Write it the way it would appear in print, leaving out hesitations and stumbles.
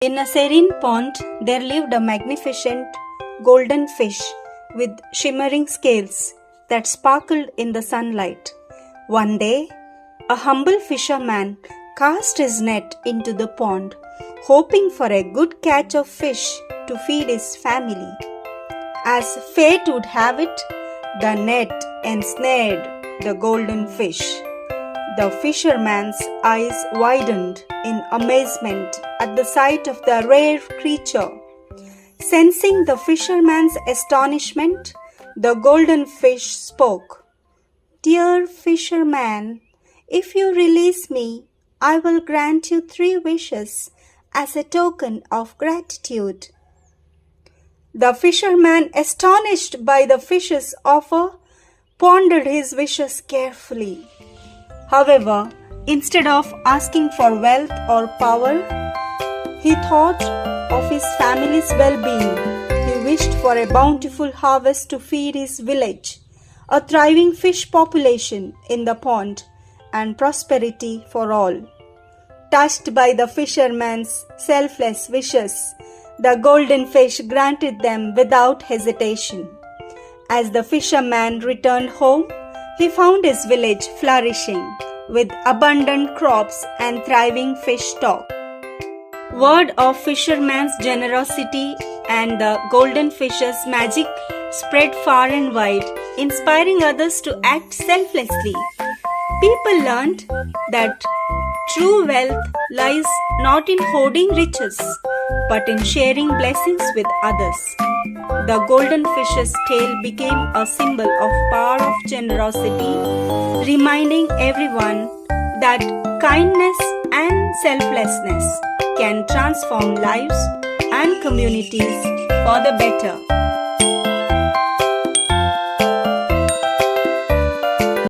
In a serene pond there lived a magnificent golden fish with shimmering scales that sparkled in the sunlight. One day, a humble fisherman cast his net into the pond, hoping for a good catch of fish to feed his family. As fate would have it, the net ensnared the golden fish. The fisherman's eyes widened in amazement at the sight of the rare creature. Sensing the fisherman's astonishment, the golden fish spoke. "Dear fisherman, if you release me, I will grant you 3 wishes as a token of gratitude." The fisherman, astonished by the fish's offer, pondered his wishes carefully. However, instead of asking for wealth or power, he thought of his family's well-being. He wished for a bountiful harvest to feed his village, a thriving fish population in the pond, and prosperity for all. Touched by the fisherman's selfless wishes, the golden fish granted them without hesitation. As the fisherman returned home, he found his village flourishing with abundant crops and thriving fish stock. Word of fisherman's generosity and the golden fish's magic spread far and wide, inspiring others to act selflessly. People learned that true wealth lies not in hoarding riches, but in sharing blessings with others. The golden fish's tail became a symbol of power of generosity, reminding everyone that kindness and selflessness can transform lives and communities for the better.